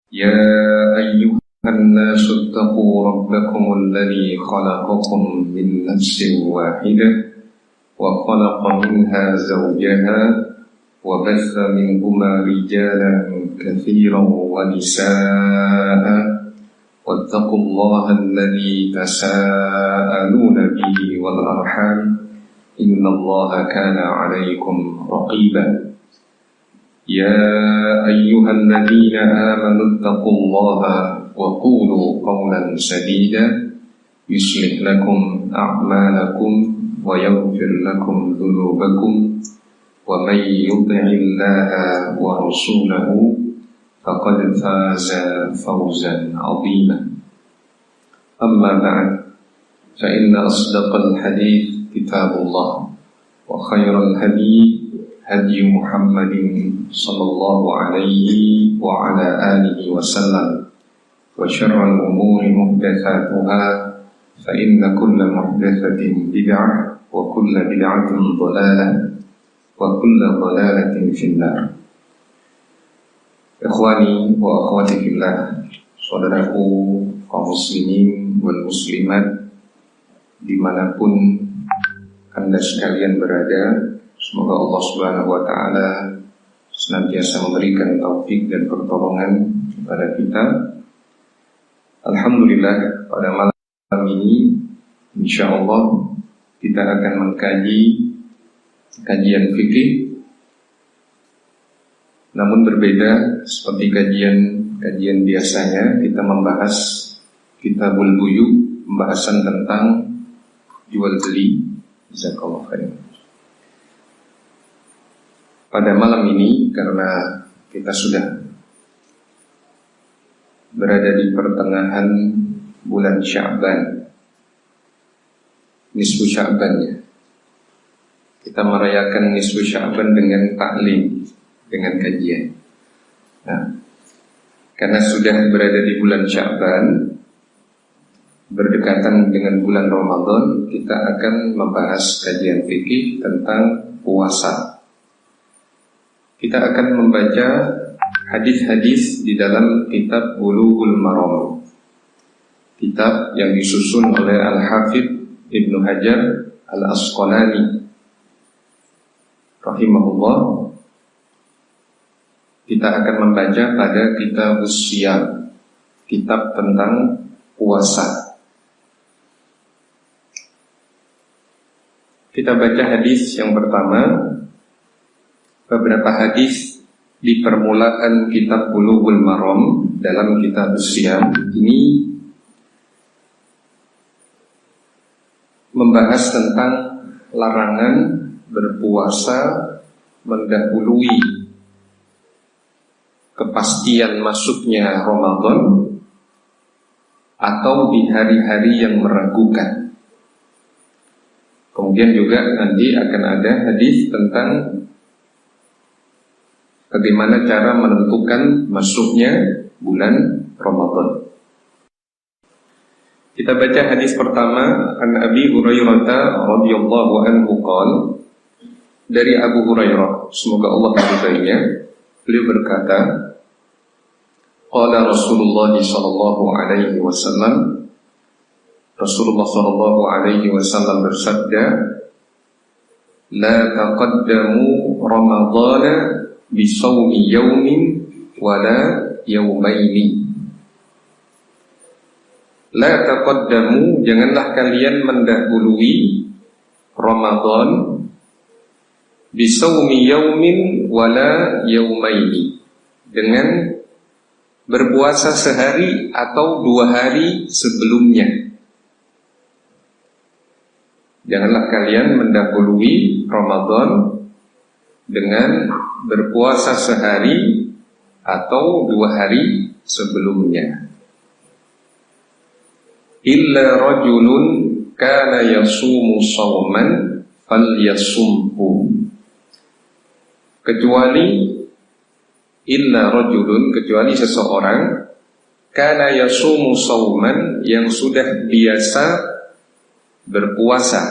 يا أيها الناس اتقوا ربكم الذي خلقكم من نفس واحدة وخلق منها زوجها وبث منهما رجالا كثيرا ونساء واتقوا الله الذي تساءلون به والأرحام إن الله كان عليكم رقيبا يا أيها الذين آمنوا اتقوا الله وقولوا قولا سديدا يصلح لكم أعمالكم ويغفر لكم ذنوبكم ومن يطع الله ورسوله فقد فاز فوزا عظيما أما بعد فإن أصدق الحديث كتاب الله وخير الهدي هدي محمد صلى الله عليه وعلى آله وسلم وشر الأمور محدثاتها فإن كل محدثة بدعة وكل بدعة ضلالة وكل ضلالة في النار. Ikhwani wa akhwati fillah, saudaraku kaum muslimin wal muslimat dimanapun Anda sekalian berada, semoga Allah Subhanahu wa taala senantiasa memberikan taufik dan pertolongan kepada kita. Alhamdulillah, pada malam ini insyaallah kita akan mengkaji kajian fikih. Namun berbeda seperti kajian biasanya, kita membahas Kitabul Buyu, pembahasan tentang jual beli. Jazakallahu khairan. Pada malam ini, karena kita sudah berada di pertengahan bulan Sya'ban, nisfu Sya'ban ya, kita merayakan nisfu Sya'ban dengan taklim, dengan kajian. Nah, karena sudah berada di bulan Sya'ban, berdekatan dengan bulan Ramadan, kita akan membahas kajian fikih tentang puasa. Kita akan membaca hadis-hadis di dalam kitab Bulughul Maram, kitab yang disusun oleh Al-Hafidz Ibnu Hajar Al-Asqalani rahimahullah. Kita akan membaca pada kitab Siyam, kitab tentang puasa. Kita baca hadis yang pertama. Beberapa hadis di permulaan kitab Bulughul Maram dalam kitab Siyam ini membahas tentang larangan berpuasa mendahului kepastian masuknya Ramadan atau di hari-hari yang meragukan. Kemudian juga nanti akan ada hadis tentang bagaimana cara menentukan masuknya bulan Ramadan. Kita baca hadis pertama, an Abi Hurairah radhiyallahu anhu qala, dari Abu Hurairah, semoga Allah meridainya, beliau berkata, qala Rasulullah sallallahu alaihi wasallam, Rasulullah sallallahu alaihi wasallam bersabda, la taqaddamu ramadhana bisawmi yaumin wala yaumaini. La taqaddamu, janganlah kalian mendahului Ramadan bisawmi yaumin wala yaumaini, dengan berpuasa sehari atau 2 hari sebelumnya. Janganlah kalian mendahului Ramadan dengan berpuasa sehari atau 2 hari sebelumnya. Illa rajulun kana yasumu shawman falyasumhu. Kecuali kecuali seseorang kana yasumu shawman, yang sudah biasa berpuasa.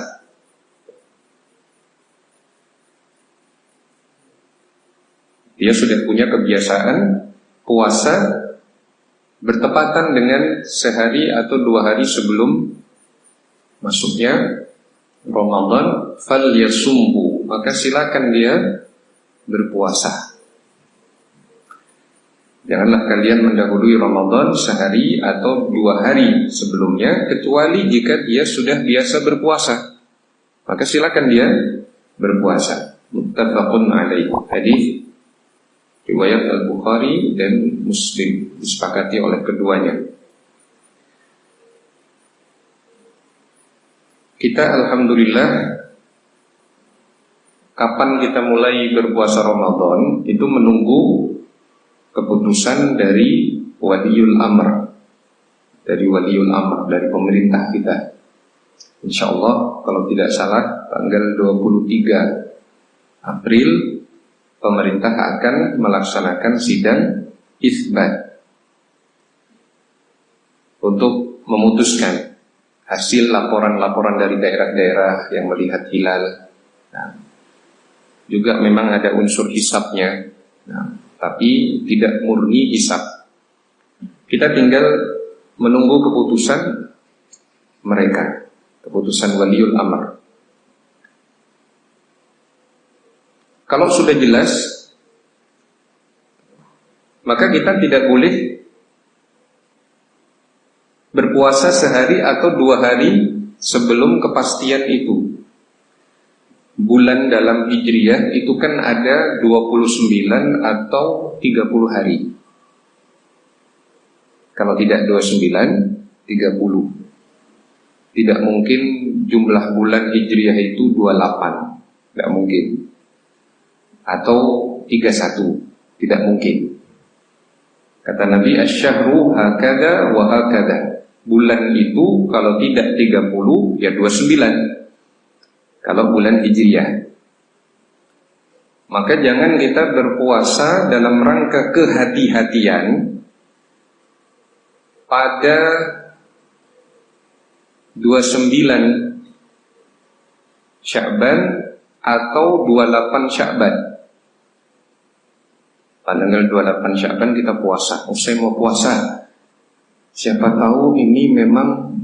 Dia sudah punya kebiasaan puasa bertepatan dengan sehari atau 2 hari sebelum masuknya Ramadan, falyasumhu, maka silakan dia berpuasa. Janganlah kalian mendahului Ramadan sehari atau 2 hari sebelumnya, kecuali jika dia sudah biasa berpuasa, maka silakan dia berpuasa. Muttafaqun alaih. Hadis riwayat Al-Bukhari dan Muslim, disepakati oleh keduanya. Kita alhamdulillah, kapan kita mulai berpuasa Ramadan itu menunggu keputusan dari waliul amr, dari pemerintah kita. Insyaallah kalau tidak salah tanggal 23 April pemerintah akan melaksanakan sidang isbat untuk memutuskan hasil laporan-laporan dari daerah-daerah yang melihat hilal. Nah, juga memang ada unsur hisabnya. Nah, tapi tidak murni hisab. Kita tinggal menunggu keputusan mereka, keputusan waliul amr. Kalau sudah jelas, maka kita tidak boleh berpuasa sehari atau 2 hari sebelum kepastian itu. Bulan dalam Hijriyah itu kan ada 29 atau 30 hari. Kalau tidak 29, 30. Tidak mungkin jumlah bulan Hijriyah itu 28. Tidak mungkin. Atau 31. Tidak mungkin. Kata Nabi, asy-syahru hakadha wa hakadha. Bulan itu kalau tidak 30 ya 29. Kalau bulan Hijriyah. Maka jangan kita berpuasa dalam rangka kehati-hatian pada 29 Sya'ban atau 28 Sya'ban. Tanggal 28 Sya'ban kita puasa. Oh, saya mau puasa. Siapa tahu ini memang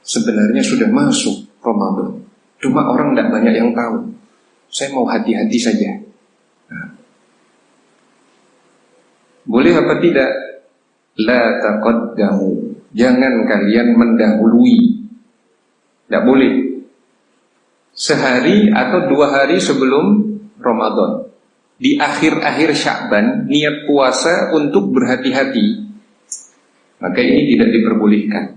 sebenarnya sudah masuk Ramadan. Cuma orang tidak banyak yang tahu. Saya mau hati-hati saja. Nah. Boleh apa tidak? La taqaddamu. Jangan kalian mendahului. Tidak boleh. Sehari atau 2 hari sebelum Ramadan. Di akhir-akhir Sya'ban, niat puasa untuk berhati-hati. Maka ini tidak diperbolehkan.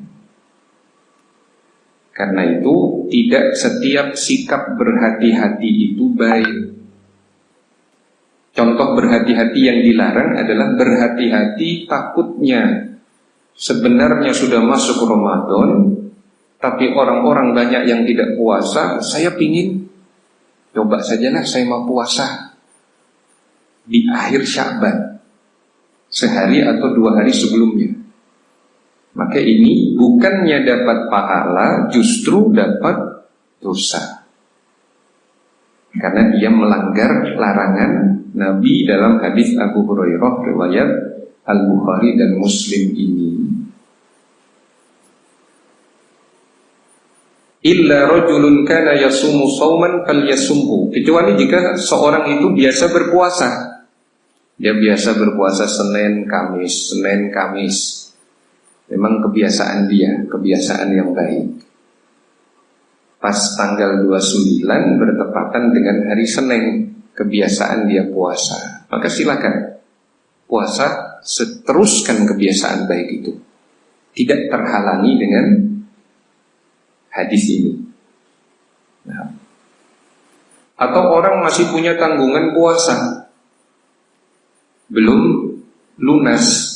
Karena itu tidak setiap sikap berhati-hati itu baik. Contoh berhati-hati yang dilarang adalah berhati-hati takutnya sebenarnya sudah masuk Ramadan, tapi orang-orang banyak yang tidak puasa. Saya pingin coba sajalah saya mau puasa di akhir Sya'ban, sehari atau 2 hari sebelumnya. Maka ini bukannya dapat pahala, justru dapat dosa. Karena dia melanggar larangan Nabi dalam hadis Abu Hurairah riwayat Al-Bukhari dan Muslim ini. Illa rajulun kana yasumu shauman falyasumhu. Kecuali jika seorang itu biasa berpuasa. Dia biasa berpuasa Senin, Kamis. Memang kebiasaan dia, kebiasaan yang baik. Pas tanggal 29 bertepatan dengan hari Senin, kebiasaan dia puasa. Maka silakan puasa, seteruskan kebiasaan baik itu. Tidak terhalangi dengan hadis ini. Nah. Atau orang masih punya tanggungan puasa, belum lunas.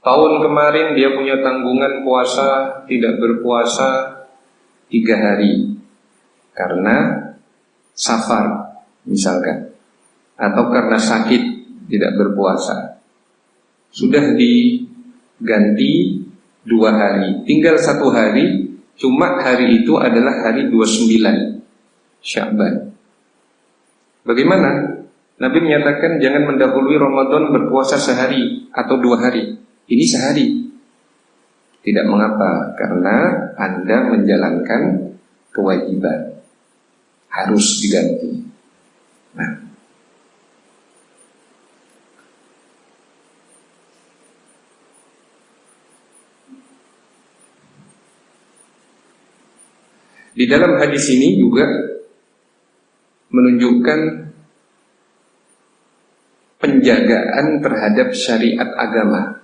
Tahun kemarin dia punya tanggungan puasa, tidak berpuasa 3 hari karena safar misalkan, atau karena sakit tidak berpuasa. Sudah diganti 2 hari, tinggal 1 hari, cuma hari itu adalah hari 29 Sya'ban. Bagaimana? Nabi menyatakan jangan mendahului Ramadan berpuasa sehari atau 2 hari. Ini sehari. Tidak mengapa, karena Anda menjalankan kewajiban. Harus diganti. Nah, di dalam hadis ini juga menunjukkan penjagaan terhadap syariat agama.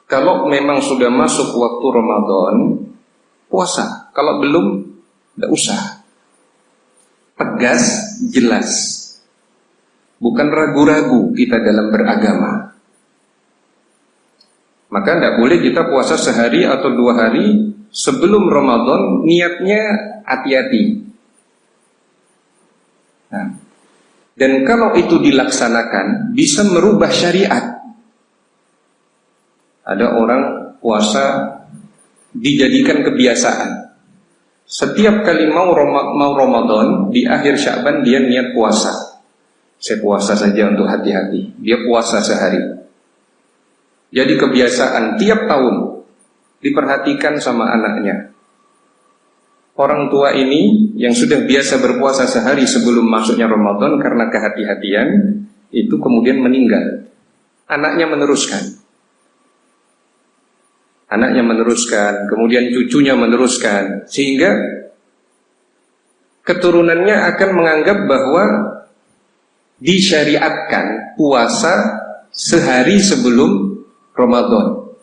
Kalau memang sudah masuk waktu Ramadan, puasa. Kalau belum, tidak usah. Tegas, jelas. Bukan ragu-ragu kita dalam beragama. Maka tidak boleh kita puasa sehari atau 2 hari sebelum Ramadan, niatnya hati-hati. Nah, dan kalau itu dilaksanakan, bisa merubah syariat. Ada orang puasa dijadikan kebiasaan. Setiap kali mau Ramadan, di akhir Sya'ban dia niat puasa. Saya puasa saja untuk hati-hati. Dia puasa sehari. Jadi kebiasaan tiap tahun diperhatikan sama anaknya. Orang tua ini yang sudah biasa berpuasa sehari sebelum masuknya Ramadan karena kehati-hatian, itu kemudian meninggal. Anaknya meneruskan. Anaknya meneruskan, kemudian cucunya meneruskan, sehingga keturunannya akan menganggap bahwa disyariatkan puasa sehari sebelum Ramadan.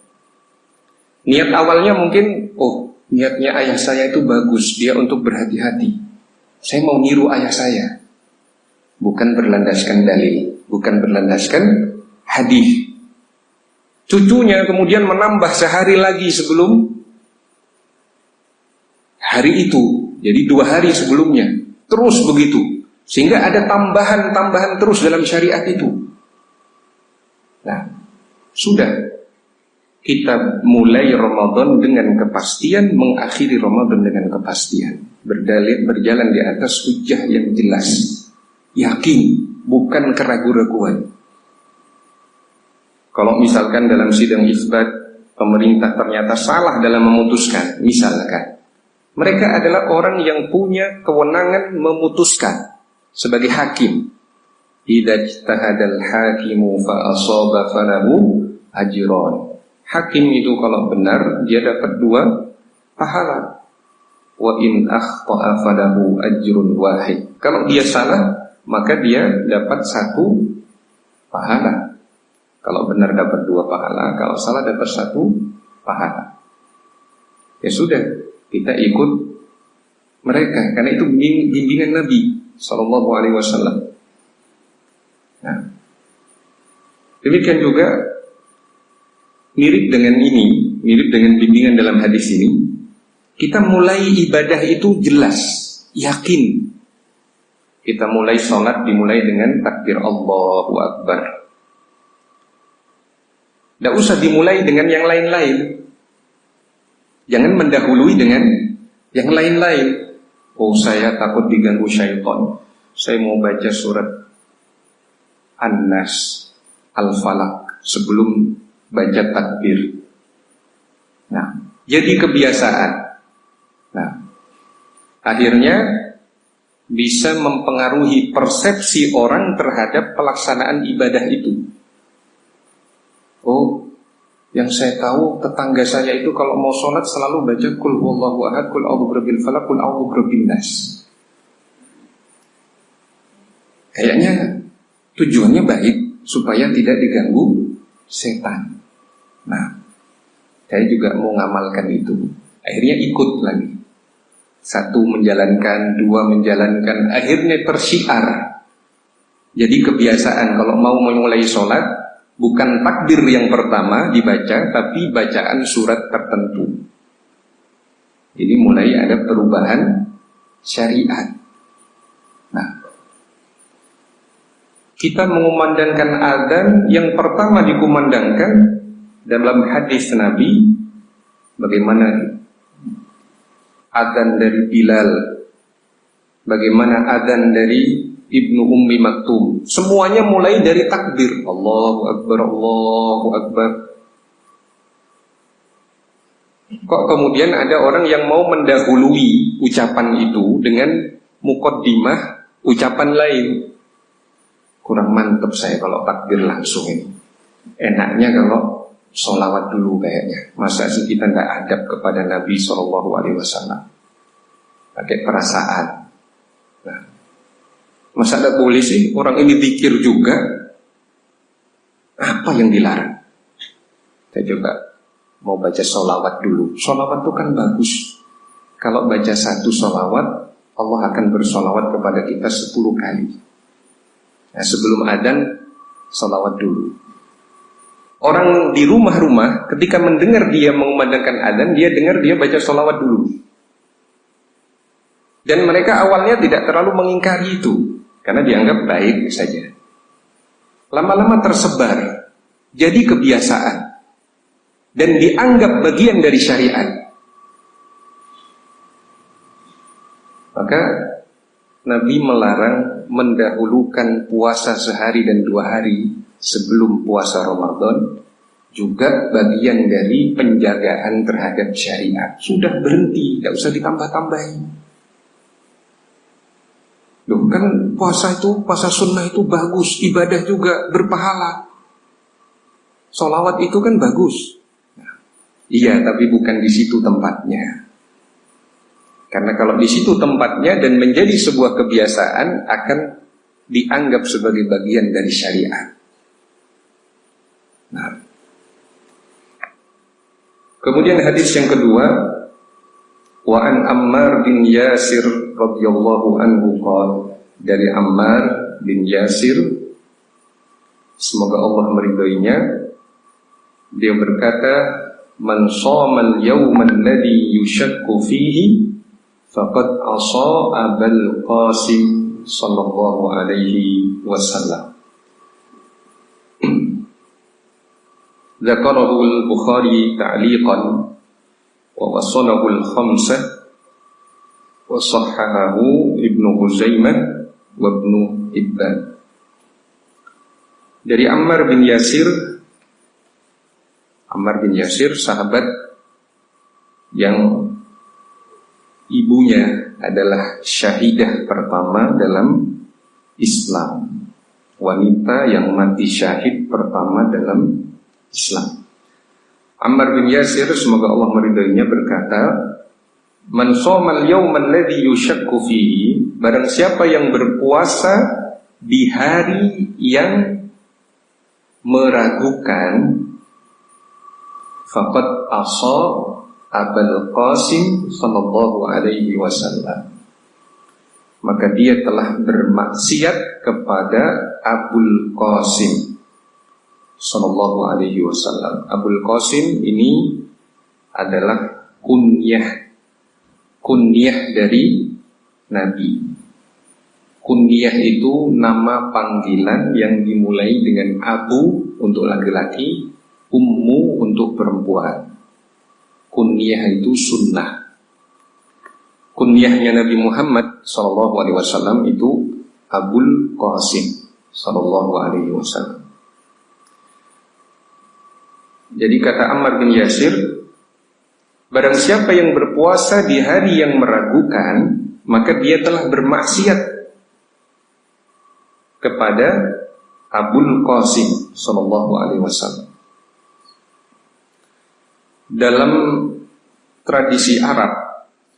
Niat awalnya mungkin, niatnya ayah saya itu bagus, dia untuk berhati-hati. Saya mau niru ayah saya. Bukan berlandaskan dalil, bukan berlandaskan hadis. Cucunya kemudian menambah sehari lagi sebelum hari itu. Jadi 2 hari sebelumnya. Terus begitu. Sehingga ada tambahan-tambahan terus dalam syariat itu. Nah, sudah. Kita mulai Ramadan dengan kepastian, mengakhiri Ramadan dengan kepastian. Berjalan di atas hujjah yang jelas. Yakin, bukan keraguan-raguan. Kalau misalkan dalam sidang isbat pemerintah ternyata salah dalam memutuskan, misalkan mereka adalah orang yang punya kewenangan memutuskan sebagai hakim. Idza ijtahadal hakimu fa asaba falahu ajran. Hakim itu kalau benar dia dapat 2 pahala. Wa in akhta'a falahu ajrun wahid. Kalau dia salah, maka dia dapat 1 pahala. Kalau benar dapat 2 pahala, kalau salah dapat 1 pahala. Ya sudah, kita ikut mereka karena itu bimbingan Nabi sallallahu alaihi wasallam. Nah, demikian juga mirip dengan bimbingan dalam hadis ini. Kita mulai ibadah itu jelas, yakin. Kita mulai sholat dimulai dengan takbir Allahu Akbar. Tidak usah dimulai dengan yang lain-lain. Jangan mendahului dengan yang lain-lain. Saya takut diganggu syaitan. Saya mau baca surat An-Nas, Al-Falaq sebelum baca takbir. Nah, jadi kebiasaan. Nah, akhirnya bisa mempengaruhi persepsi orang terhadap pelaksanaan ibadah itu. Yang saya tahu tetangga saya itu kalau mau sholat selalu baca Qul huwallahu ahad, Qul a'udzu birabbil falaq, Qul a'udzu birabbin nas. Kayaknya tujuannya baik supaya tidak diganggu setan. Nah, saya juga mau ngamalkan itu. Akhirnya ikut lagi. 1 menjalankan, 2 menjalankan, akhirnya tersiar. Jadi kebiasaan kalau mau memulai sholat, bukan takbir yang pertama dibaca, tapi bacaan surat tertentu. Jadi mulai ada perubahan syariat. Nah, kita mengumandangkan azan, yang pertama dikumandangkan dalam hadis Nabi, bagaimana azan dari Bilal, bagaimana azan dari Ibnu Ummi Maktum. Semuanya mulai dari takbir. Allahu Akbar, Allahu Akbar. Kok kemudian ada orang yang mau mendahului ucapan itu dengan muqaddimah ucapan lain? Kurang mantep saya kalau takbir langsung ini. Enaknya kalau sholawat dulu kayaknya. Masa sih kita tidak adab kepada Nabi SAW? Pakai perasaan. Nah, masa tidak boleh sih orang ini zikir juga? Apa yang dilarang? Kita coba mau baca sholawat dulu. Sholawat itu kan bagus. Kalau baca satu sholawat, Allah akan bersholawat kepada kita 10 kali. Nah, sebelum adzan, sholawat dulu. Orang di rumah-rumah ketika mendengar dia mengumandangkan adzan, dia dengar dia baca sholawat dulu. Dan mereka awalnya tidak terlalu mengingkari itu, karena dianggap baik saja. Lama-lama tersebar, jadi kebiasaan, dan dianggap bagian dari syariat. Maka Nabi melarang mendahulukan puasa sehari dan 2 hari sebelum puasa Ramadan, juga bagian dari penjagaan terhadap syariat. Sudah berhenti, tidak usah ditambah-tambahin. Loh kan puasa sunnah itu bagus, ibadah juga berpahala. Sholawat itu kan bagus. Nah, iya, tapi bukan di situ tempatnya. Karena kalau di situ tempatnya dan menjadi sebuah kebiasaan, akan dianggap sebagai bagian dari syariat. Nah, kemudian hadis yang kedua, wa an Ammar bin Yasir radhiyallahu anhu qala, dari Ammar bin Yasir, semoga Allah meridainya, dia berkata, man shoma al-yawma alladhi yushakku fihi faqad asa Abul Qasim sallallahu alaihi wasallam. Dzakarahu al-Bukhari ta'liqan wa wasalahu al-khamsah wa sahhahahu Ibnu Huzaimah wa Ibnu Hibban. Dari Ammar bin Yasir, sahabat yang ibunya adalah syahidah pertama dalam Islam, wanita yang mati syahid pertama dalam Islam. Ammar bin Yasir, semoga Allah meridainya, berkata, man shomal yawman alladhi yushakku fihi, barang siapa yang berpuasa di hari yang meragukan, faqad asa Abul Qasim sallallahu alaihi wasallam, maka dia telah bermaksiat kepada Abul Qasim sallallahu alaihi wasallam. Abul Qasim ini adalah kunyah dari Nabi. Kunyah itu nama panggilan yang dimulai dengan Abu untuk laki-laki, Ummu untuk perempuan. Kunyah itu sunnah. Kunyahnya Nabi Muhammad sallallahu alaihi wasallam itu Abul Qasim sallallahu alaihi wasallam. Jadi kata Ammar bin Yasir, barang siapa yang berpuasa di hari yang meragukan, maka dia telah bermaksiat kepada Abul Qasim sallallahu alaihi wasallam. Dalam tradisi Arab,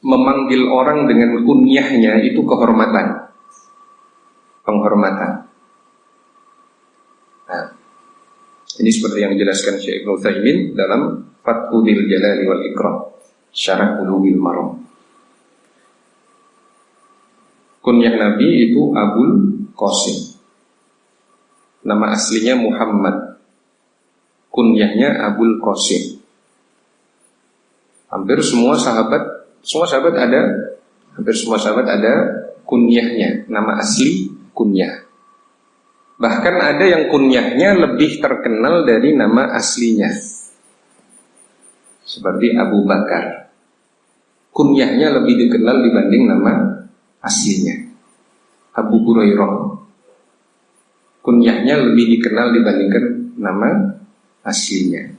memanggil orang dengan kunyahnya itu kehormatan, penghormatan. Nah, ini seperti yang dijelaskan Syekh Ibnu Utsaimin dalam Fathul Jalali wal Ikram, Syarah Bulughul Maram. Kunyah Nabi itu Abul Qasim. Nama aslinya Muhammad, kunyahnya Abul Qasim. Hampir semua sahabat ada kunyahnya, nama asli kunyah. Bahkan ada yang kunyahnya lebih terkenal dari nama aslinya, seperti Abu Bakar. Kunyahnya lebih dikenal dibanding nama aslinya. Abu Hurairah. Kunyahnya lebih dikenal dibandingkan nama aslinya.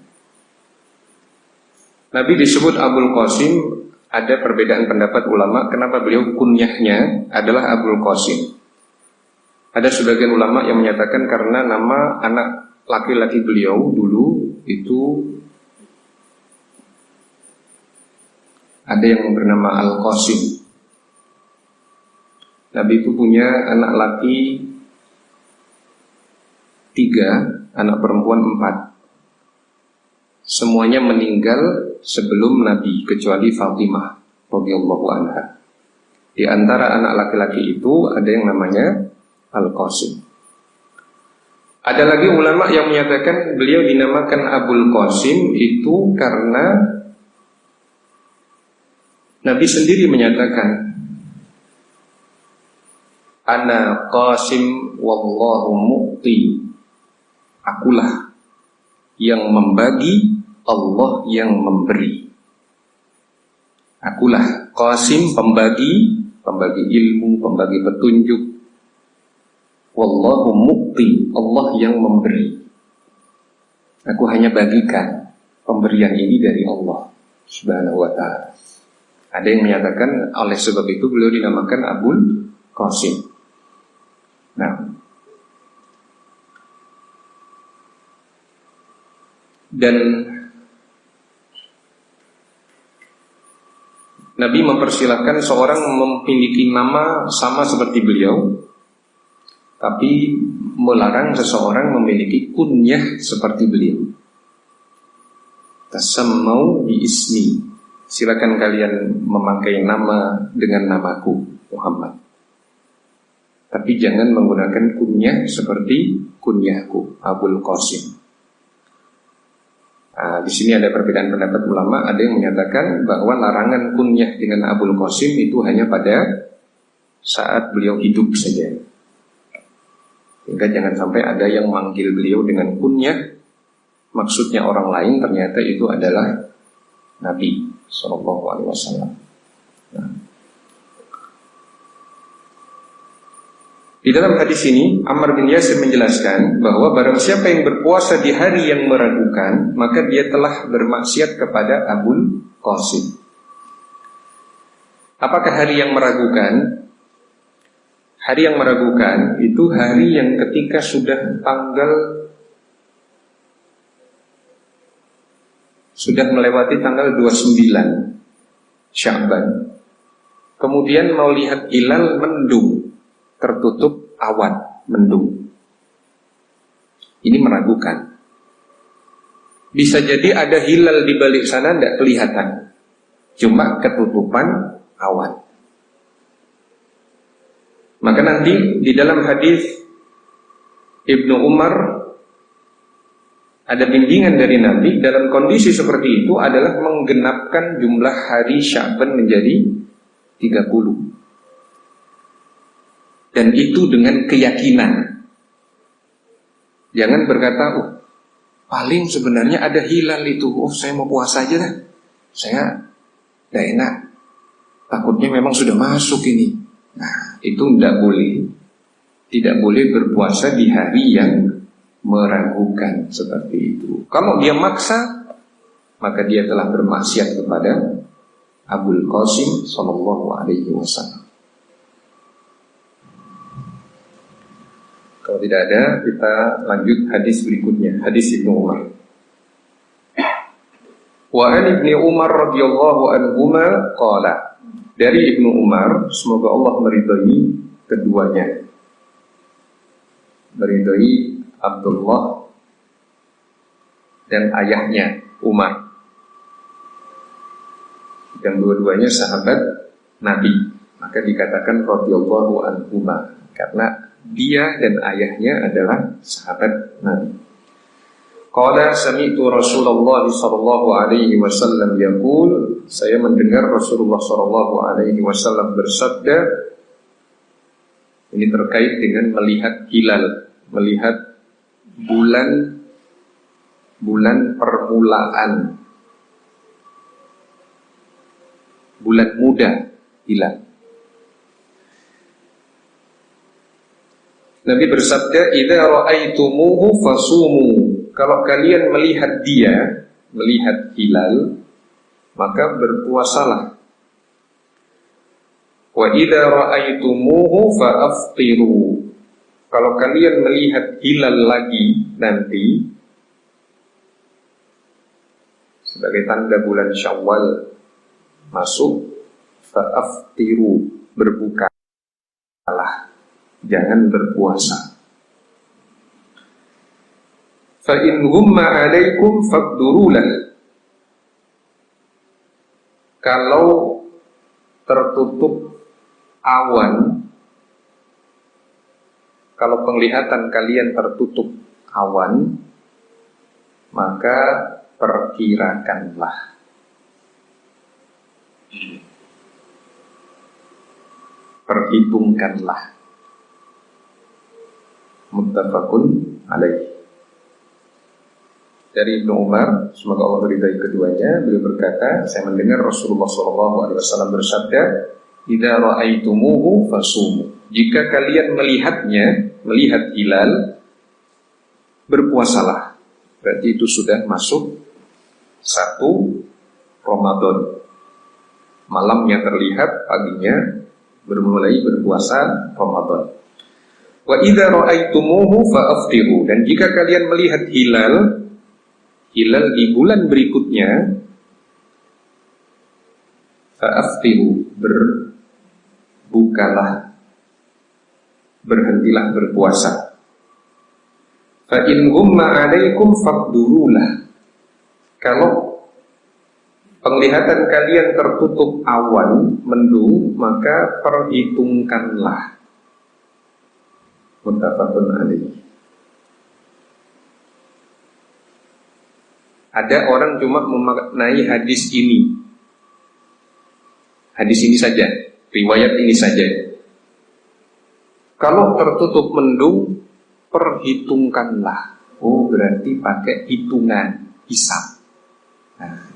Nabi disebut Abul Qasim. Ada perbedaan pendapat ulama kenapa beliau kunyahnya adalah Abul Qasim. Ada sebagian ulama yang menyatakan karena nama anak laki-laki beliau dulu itu ada yang bernama Al-Qasim. Nabi itu punya anak laki 3, anak perempuan 4. Semuanya meninggal sebelum Nabi kecuali Fatimah radhiyallahu anha. Di antara anak laki-laki itu ada yang namanya Al-Qasim. Ada lagi ulama yang menyatakan beliau dinamakan Abul Qasim itu karena Nabi sendiri menyatakan, Ana Qasim wallahu mu'ti. Akulah yang membagi, Allah yang memberi. Akulah Qasim, pembagi ilmu, pembagi petunjuk. Wallahu mu'ti, Allah yang memberi. Aku hanya bagikan, pemberian ini dari Allah Subhanahu wa ta'ala. Ada yang menyatakan oleh sebab itu beliau dinamakan Abul Qasim. Nah, dan Nabi mempersilahkan seorang memiliki nama sama seperti beliau, tapi melarang seseorang memiliki kunyah seperti beliau. Tasammau bi ismi. Silakan kalian memakai nama dengan namaku Muhammad. Tapi jangan menggunakan kunyah seperti kunyahku Abul Qasim. Nah, di sini ada perbedaan pendapat ulama. Ada yang menyatakan bahwa larangan kunyah dengan Abul Qasim itu hanya pada saat beliau hidup saja. Sehingga jangan sampai ada yang manggil beliau dengan kunyah, maksudnya orang lain, ternyata itu adalah Nabi Sallallahu Alaihi Wasallam. Nah, di dalam hadis ini Ammar bin Yasir menjelaskan bahwa barang siapa yang berpuasa di hari yang meragukan, maka dia telah bermaksiat kepada Abul Qasim. Apakah hari yang meragukan? Hari yang meragukan itu hari yang ketika sudah melewati tanggal 29 Sya'ban. Kemudian mau lihat hilal mendung, tertutup awan, mendung. Ini meragukan. Bisa jadi ada hilal di balik sana tidak kelihatan, cuma ketutupan awan. Maka nanti di dalam hadis Ibnu Umar ada bimbingan dari Nabi dalam kondisi seperti itu adalah menggenapkan jumlah hari Sya'ban menjadi 30. Dan itu dengan keyakinan. Jangan berkata, paling sebenarnya ada hilal itu. Saya mau puasa aja dah. Saya tidak enak. Takutnya memang sudah masuk ini. Nah, itu tidak boleh. Tidak boleh berpuasa di hari yang meragukan seperti itu. Kalau dia maksa, maka dia telah bermaksiat kepada Abul Qasim Sallallahu Alaihi Wasallam. Kalau tidak ada, kita lanjut hadis berikutnya, hadis Ibnu Umar. Wa an Ibnu Umar radhiyallahu anhuma qala. Dari Ibnu Umar, semoga Allah meridhai keduanya. Meridhai Abdullah dan ayahnya Umar. Dan dua-duanya sahabat Nabi. Maka dikatakan radhiyallahu anhuma karena dia dan ayahnya adalah sahabat Nabi. Qala sami'tu Rasulullah sallallahu alaihi wasallam yaqul, saya mendengar Rasulullah sallallahu alaihi wasallam bersabda, ini terkait dengan melihat hilal, melihat bulan permulaan, bulan muda hilal. Nabi bersabda, "Idza ra'aitumuhu fasumu." Kalau kalian melihat dia, melihat hilal, maka berpuasalah. Wa idza ra'aitumuhu fa'aftiru. Kalau kalian melihat hilal lagi nanti sebagai tanda bulan Syawal masuk, fa'aftiru, berbukalah, jangan berpuasa. Fa in humma 'alaikum faqdurulah. Kalau tertutup awan, kalau penglihatan kalian tertutup awan, maka perkirakanlah. Perhitungkanlah. Muttafaqun alaih. Dari Ibnu Umar, semoga Allah meridai keduanya, beliau berkata, saya mendengar Rasulullah SAW bersabda, "Idza ra'aitumuhu fasumu." Jika kalian melihatnya, melihat hilal, berpuasalah. Berarti itu sudah masuk 1 Ramadan. Malamnya terlihat, paginya bermulai berpuasa Ramadan. Wa idza ra'aitumuhu fa'aftiru. Dan jika kalian melihat hilal di bulan berikutnya, fa'aftiru, berbukalah, berhentilah berpuasa. Fa in humma 'alaikum faqdurulah. Kalau penglihatan kalian tertutup awan, mendung, maka perhitungkanlah. Muttafaqun alaih. Ada orang cuma memaknai hadis ini saja, riwayat ini saja. Kalau tertutup mendung, perhitungkanlah. Oh, berarti pakai hitungan, hisab. Nah,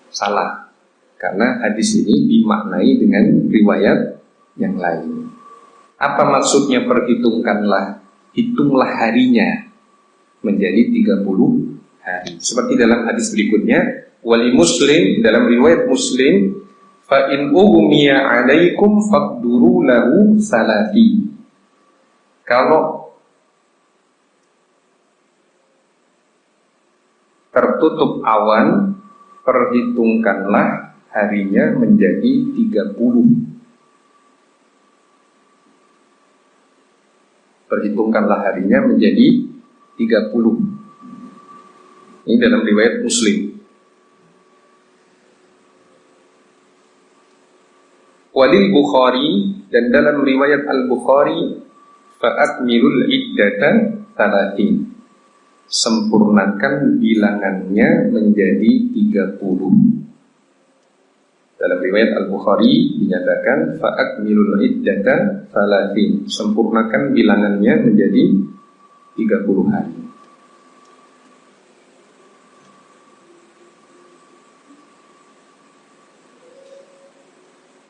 salah, karena hadis ini dimaknai dengan riwayat yang lain. Apa maksudnya perhitungkanlah? Hitunglah harinya menjadi 30 hari. Seperti dalam hadis berikutnya, wali Muslim, dalam riwayat Muslim, fa in ughmiya 'alaikum faqduru lahu salati. Kalau tertutup awan, perhitungkanlah harinya menjadi 30. Perhitungkanlah harinya menjadi 30. Ini dalam riwayat Muslim. Walil Bukhari, dan dalam riwayat Al-Bukhari, fa'akmilul iddata 30. Sempurnakan bilangannya menjadi 30. Dalam riwayat Al-Bukhari dinyatakan fa'akmilul iddata 30. Sempurnakan bilangannya menjadi 30 hari.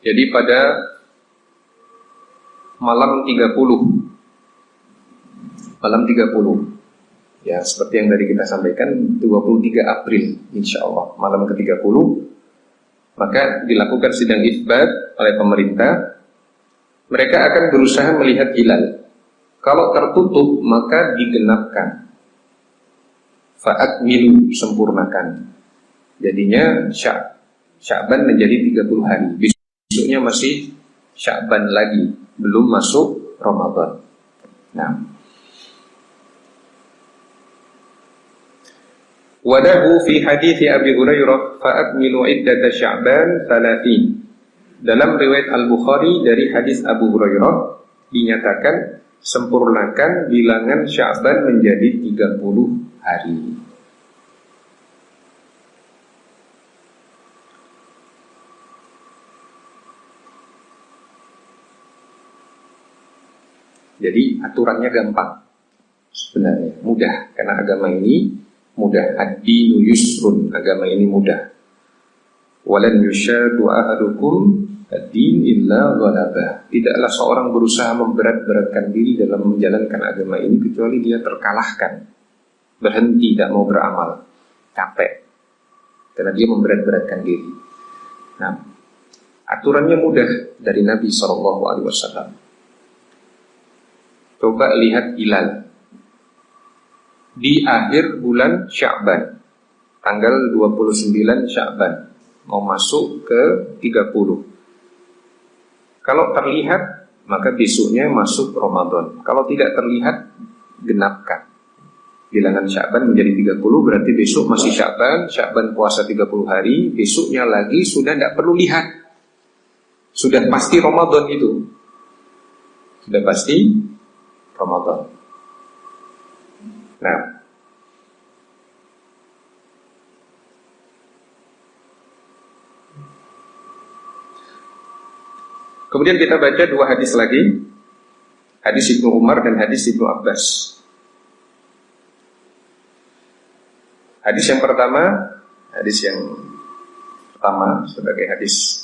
Jadi pada malam 30, ya seperti yang tadi kita sampaikan, 23 April insya Allah, malam ke-30, maka dilakukan sidang itsbat oleh pemerintah. Mereka akan berusaha melihat hilal. Kalau tertutup maka digenapkan. Fa'akmilu, sempurnakan. Jadinya Sya'ban menjadi 30 hari. Besoknya masih Sya'ban lagi, belum masuk Ramadan. Nah, wadahu fi hadithi Abi Hurairah fa'akmilu iddata Sya'ban 30. Dalam riwayat Al-Bukhari dari hadis Abu Hurairah dinyatakan sempurnakan bilangan Sya'ban menjadi 30 hari. Jadi aturannya gampang sebenarnya, mudah, karena agama ini mudah. Ad-dinu yusrun, agama ini mudah. Walan yusyadu ahadukum ad-din illa ghalabah. Tidaklah seorang berusaha memberat-beratkan diri dalam menjalankan agama ini kecuali dia terkalahkan. Berhenti, tidak mau beramal, capek karena dia memberat-beratkan diri. Nah, aturannya mudah dari Nabi SAW. Coba lihat hilal di akhir bulan Sya'ban, tanggal 29 Sya'ban, mau masuk ke 30. Kalau terlihat, maka besoknya masuk Ramadan. Kalau tidak terlihat, genapkan. Bilangan Sya'ban menjadi 30, berarti besok masih Sya'ban. Sya'ban puasa 30 hari, besoknya lagi sudah tidak perlu lihat. Sudah pasti Ramadan itu. Sudah pasti Ramadan. Nah, kemudian kita baca dua hadis lagi, hadis Ibnu Umar dan hadis Ibnu Abbas. Hadis yang pertama sebagai hadis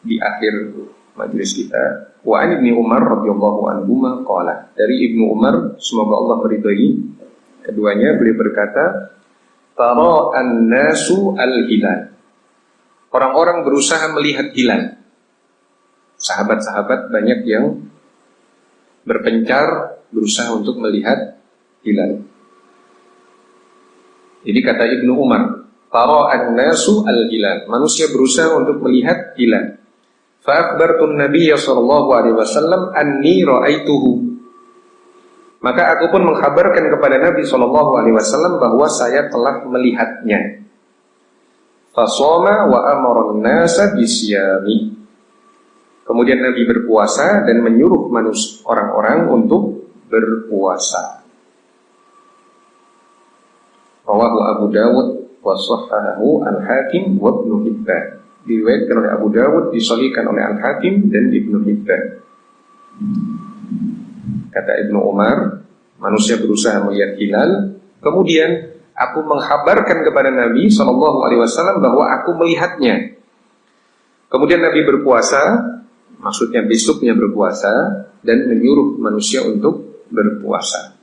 di akhir majelis kita, wa an Ibnu Umar radhiyallahu anhuma qala, dari Ibnu Umar semoga Allah meridai keduanya, beliau berkata, tara an-nasu al-hilal. Orang-orang berusaha melihat hilal. Sahabat-sahabat banyak yang berpencar berusaha untuk melihat hilal. Jadi kata Ibnu Umar, tara an-nasu al-hilal. Manusia berusaha untuk melihat hilal. Fa akhbartu an-nabiy sallallahu alaihi wasallam anni ra'aituhu. Maka aku pun mengkhabarkan kepada Nabi sallallahu alaihi wasallam bahwa saya telah melihatnya. Fa shoma wa amara an-nasa bisyami. Kemudian Nabi berpuasa dan menyuruh orang-orang untuk berpuasa. Rawahu Abu Dawud wa sahhahahu Al-Hakim wa Ibnu Hibban. Diriwayatkan oleh Abu Dawud, disahihkan oleh Al-Hakim dan Ibnu Hibban. Kata Ibnu Umar, manusia berusaha melihat hilal, kemudian aku mengkhabarkan kepada Nabi SAW bahwa aku melihatnya. Kemudian Nabi berpuasa, maksudnya besoknya berpuasa, dan menyuruh manusia untuk berpuasa.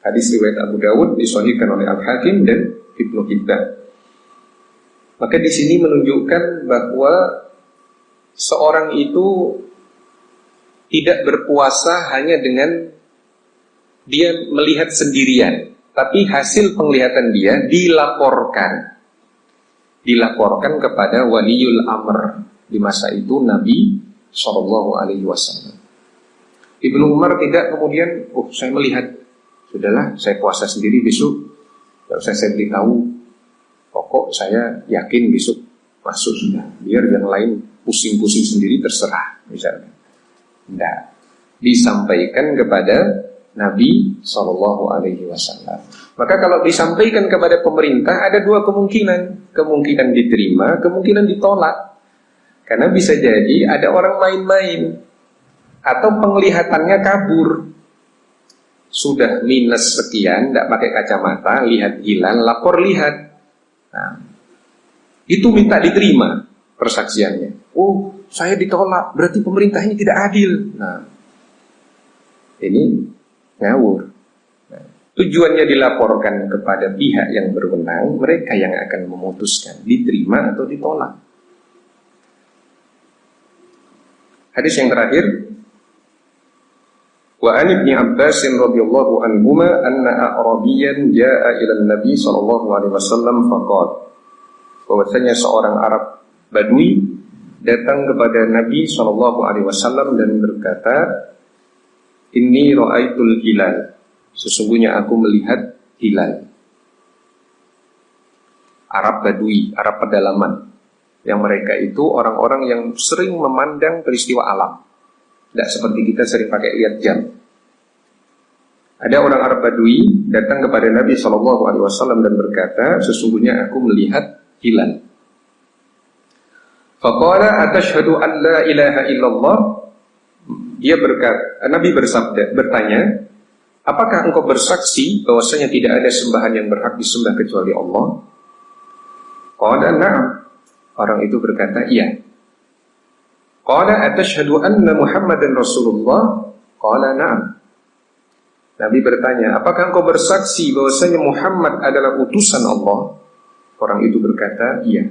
Hadis riwayat Abu Dawud disahihkan oleh Al-Hakim dan Ibnu Hibban. Maka di sini menunjukkan bahwa seorang itu tidak berpuasa hanya dengan dia melihat sendirian, tapi hasil penglihatan dia dilaporkan kepada waliul amr, di masa itu Nabi SAW. Ibnu Umar tidak kemudian, saya melihat, sudahlah saya puasa sendiri besok, tidak usah saya beritahu, pokok saya yakin besok masuk sudah, biar yang lain pusing-pusing sendiri terserah, misalnya. Tidak, disampaikan kepada Nabi SAW. Maka kalau disampaikan kepada pemerintah ada dua kemungkinan diterima, kemungkinan ditolak. Karena bisa jadi ada orang main-main atau penglihatannya kabur. Sudah minus sekian, tidak pakai kacamata, lihat hilal, lapor lihat. Nah, itu minta diterima persaksiannya. Oh, saya ditolak, berarti pemerintah ini tidak adil. Nah, ini ngawur. Nah, tujuannya dilaporkan kepada pihak yang berwenang, mereka yang akan memutuskan diterima atau ditolak. Hadis yang terakhir, wa an Ibnu Abbas radhiyallahu anhuma anna a'rabiyyan jaa'a ila an-nabi sallallahu alaihi wasallam faqala, bahwasanya seorang Arab Badui datang kepada Nabi sallallahu alaihi wasallam dan berkata, inni ra'aitul hilal, sesungguhnya aku melihat hilal. Arab Badui, Arab pedalaman, yang mereka itu orang-orang yang sering memandang peristiwa alam. Tidak seperti kita sering pakai lihat jam. Ada orang Arab Badui datang kepada Nabi SAW dan berkata, sesungguhnya aku melihat hilal. Faqala atashhadu an la ilaha illallah. Dia berkata, Nabi bertanya, apakah engkau bersaksi bahwasanya tidak ada sembahan yang berhak disembah kecuali Allah? Qala na'am. Orang itu berkata, iya. Qala atashhadu anna Muhammadan Rasulullah? Qala na'am. Nabi bertanya, apakah engkau bersaksi bahwasanya Muhammad adalah utusan Allah? Orang itu berkata, iya.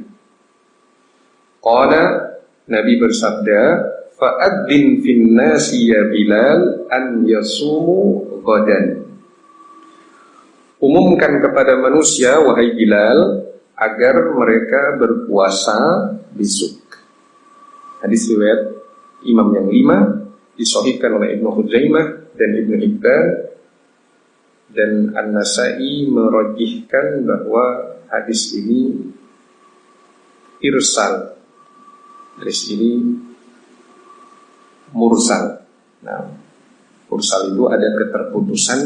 Qala, Nabi bersabda, fa'adzin fin nasi ya Bilal an yasumu ghadan. Umumkan kepada manusia, wahai Bilal, agar mereka berpuasa besok. Hadis riwayat Imam yang 5 disahihkan oleh Ibnu Khuzaimah dan Ibnu Hibban, dan An-Nasa'i merajihkan bahwa hadis ini irsal. Hadis ini mursal. Nah, mursal itu ada keterputusan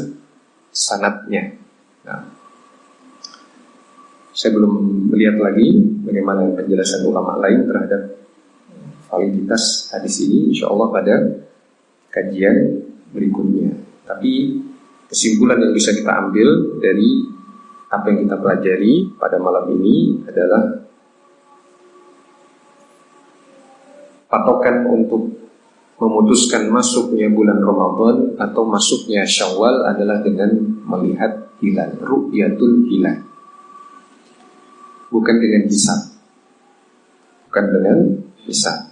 sanadnya. Nah, saya belum melihat lagi bagaimana penjelasan ulama lain terhadap validitas hadis ini. Insyaallah pada kajian berikutnya. Tapi kesimpulan yang bisa kita ambil dari apa yang kita pelajari pada malam ini adalah patokan untuk memutuskan masuknya bulan Ramadan atau masuknya Syawal adalah dengan melihat hilal, ru'yatul hilal. Bukan dengan hisab. Bukan dengan hisab.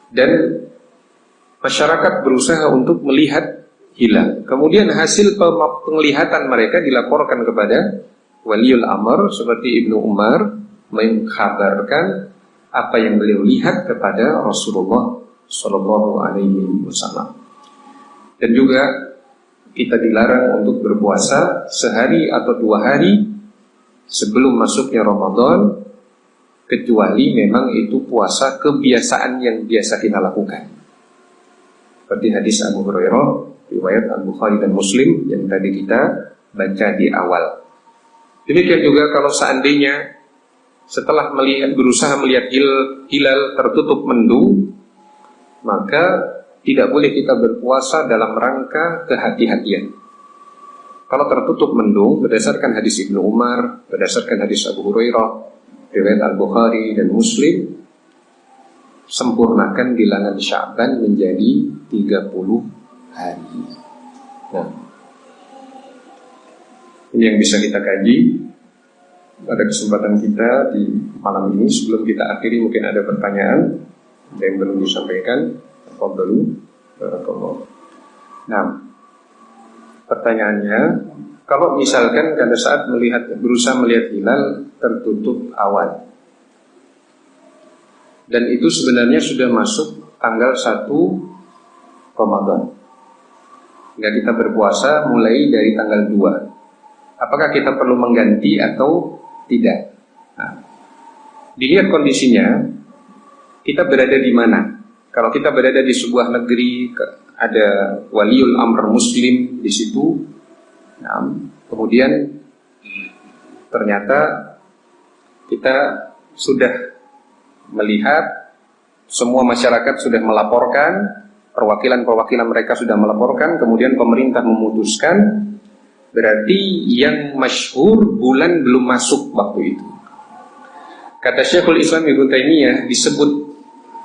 Dan masyarakat berusaha untuk melihat hilal. Kemudian hasil penglihatan mereka dilaporkan kepada waliul amr seperti Ibnu Umar mengkabarkan apa yang beliau lihat kepada Rasulullah Shallallahu Alaihi Wasallam. Dan juga kita dilarang untuk berpuasa sehari atau 2 hari sebelum masuknya Ramadan, kecuali memang itu puasa kebiasaan yang biasa kita lakukan. Seperti hadis Abu Hurairah riwayat Al-Bukhari dan Muslim yang tadi kita baca di awal. Demikian juga kalau seandainya setelah berusaha melihat hilal tertutup mendung, maka tidak boleh kita berpuasa dalam rangka kehati-hatian. Kalau tertutup mendung, berdasarkan hadis Ibnu Umar, berdasarkan hadis Abu Hurairah, riwayat Al-Bukhari dan Muslim, sempurnakan bilangan Sya'ban menjadi 30 hari. Nah, ini yang bisa kita kaji pada kesempatan kita di malam ini. Sebelum kita akhiri, mungkin ada pertanyaan yang belum disampaikan. Tafadhalu. Barakallahu. Nah, pertanyaannya, kalau misalkan pada saat berusaha melihat hilal tertutup awan, dan itu sebenarnya sudah masuk tanggal 1 Ramadan, nggak kita berpuasa mulai dari tanggal 2, apakah kita perlu mengganti atau tidak? Nah, dilihat kondisinya, kita berada di mana. Kalau kita berada di sebuah negeri, ada waliul amr muslim di situ, nah, kemudian ternyata kita sudah melihat semua masyarakat sudah melaporkan, perwakilan mereka sudah melaporkan, kemudian pemerintah memutuskan, berarti yang masyhur bulan belum masuk waktu itu. Kata Syekhul Islam Ibnu Taimiyah, disebut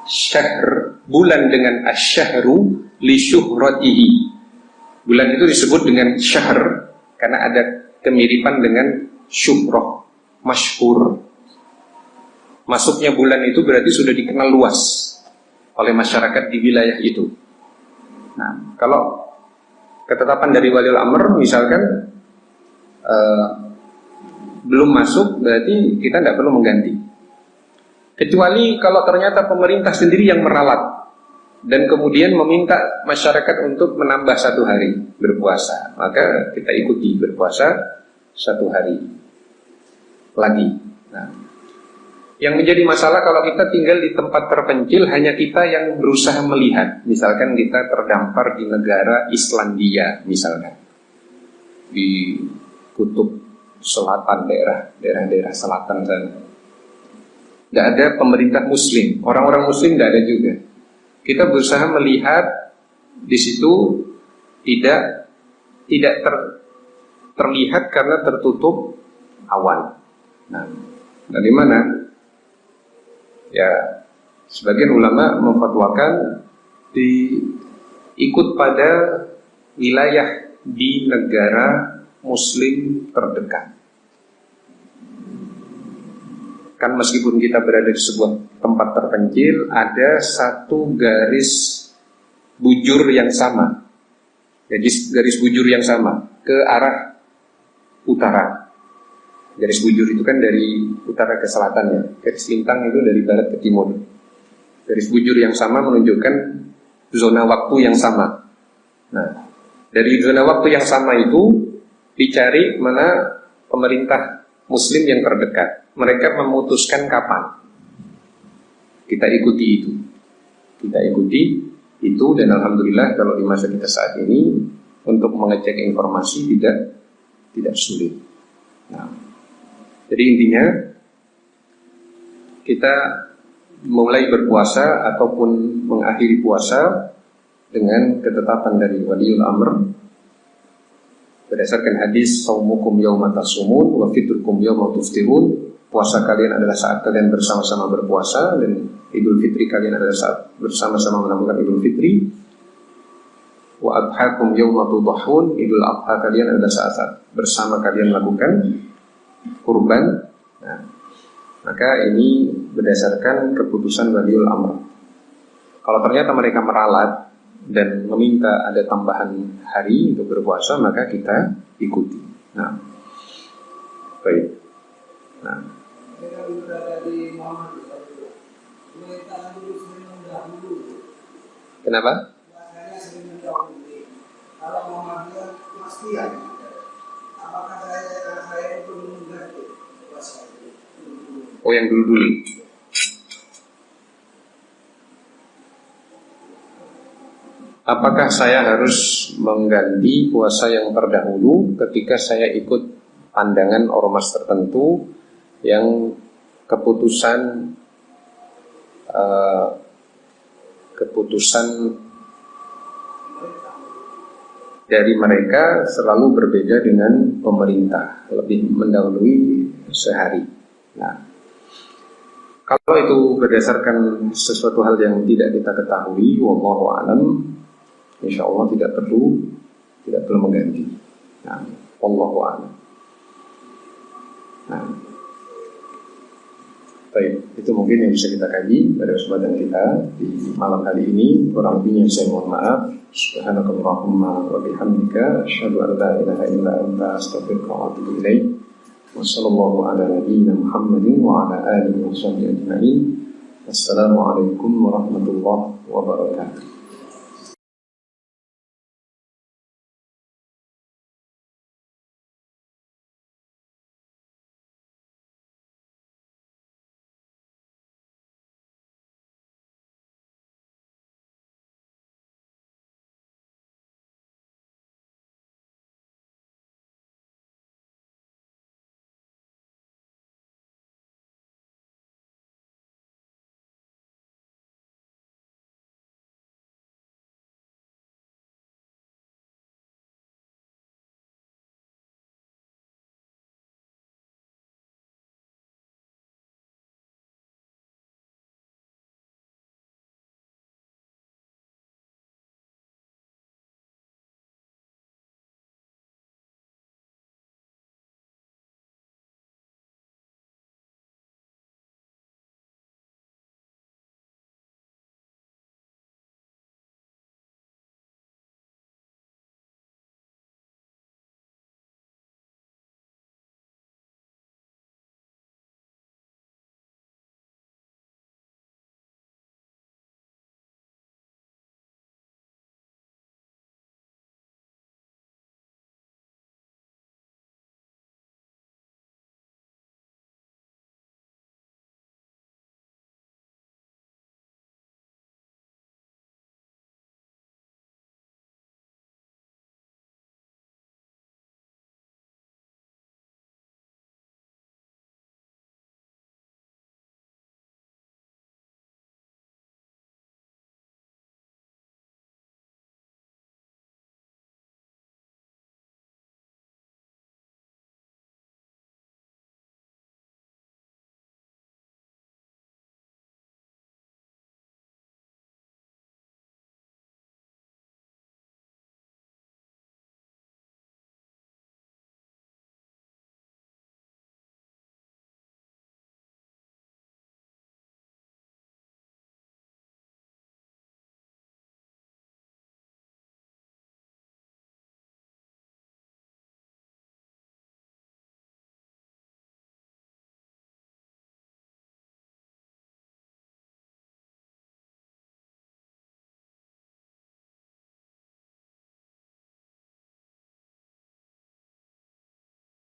syahr, bulan dengan asyahru li syuhratihi. Bulan itu disebut dengan syahr karena ada kemiripan dengan syuhrah, masyhur. Masuknya bulan itu berarti sudah dikenal luas oleh masyarakat di wilayah itu. Nah, kalau ketetapan dari waliul amr misalkan belum masuk, berarti kita tidak perlu mengganti. Kecuali kalau ternyata pemerintah sendiri yang meralat dan kemudian meminta masyarakat untuk menambah 1 hari berpuasa, maka kita ikuti berpuasa 1 hari lagi. Nah, yang menjadi masalah kalau kita tinggal di tempat terpencil, hanya kita yang berusaha melihat. Misalkan kita terdampar di negara Islandia, misalkan di kutub selatan, daerah-daerah selatan sana, tidak ada pemerintah muslim, orang-orang muslim tidak ada juga. Kita berusaha melihat di situ, tidak terlihat karena tertutup awan. Nah, Dari mana? Ya, sebagian ulama memfatwakan ikut pada wilayah di negara muslim terdekat. Kan meskipun kita berada di sebuah tempat terpencil, ada satu garis bujur yang sama. Jadi garis bujur yang sama ke arah utara. Garis bujur itu kan dari utara ke selatan ya. Garis lintang itu dari barat ke timur. Garis bujur yang sama menunjukkan zona waktu yang sama. Nah, dari zona waktu yang sama itu dicari mana pemerintah muslim yang terdekat. Mereka memutuskan kapan. Kita ikuti itu. Kita ikuti itu, dan alhamdulillah kalau di masa kita saat ini untuk mengecek informasi tidak sulit. Nah, jadi intinya kita mulai berpuasa ataupun mengakhiri puasa dengan ketetapan dari waliul amr berdasarkan hadis saumukum yauma tasumun wa fitrukum yauma tuftirun. Puasa kalian adalah saat kalian bersama-sama berpuasa, dan Idul Fitri kalian adalah saat bersama-sama melakukan Idul Fitri. Wa adhakum yauma tudhahun, Idul Adha kalian adalah saat bersama kalian melakukan kurban. Nah, maka ini berdasarkan keputusan waliul amr. Kalau ternyata mereka meralat dan meminta ada tambahan hari untuk berpuasa, maka kita ikuti. Nah, baik. Nah, kenapa? Oh, yang dulu-dulu. Apakah saya harus mengganti puasa yang terdahulu ketika saya ikut pandangan ormas tertentu yang keputusan dari mereka selalu berbeda dengan pemerintah, lebih mendahului sehari. Nah, kalau itu berdasarkan sesuatu hal yang tidak kita ketahui, wallahu a'lam, insya Allah tidak perlu mengganti. Nah, wallahu a'lam. Nah, baik, itu mungkin yang bisa kita kaji pada kesempatan kita di malam hari ini. Kurang lebihnya saya mohon maaf. Subhanakallahumma wa bihamdika asyhadu an la ilaha illa anta astaghfiruka wa atubu ilaik. Wassallallahu ala nabiyyina Muhammadin wa ala alihi wa sahbihi ajma'in. Assalamualaikum warahmatullahi wabarakatuh.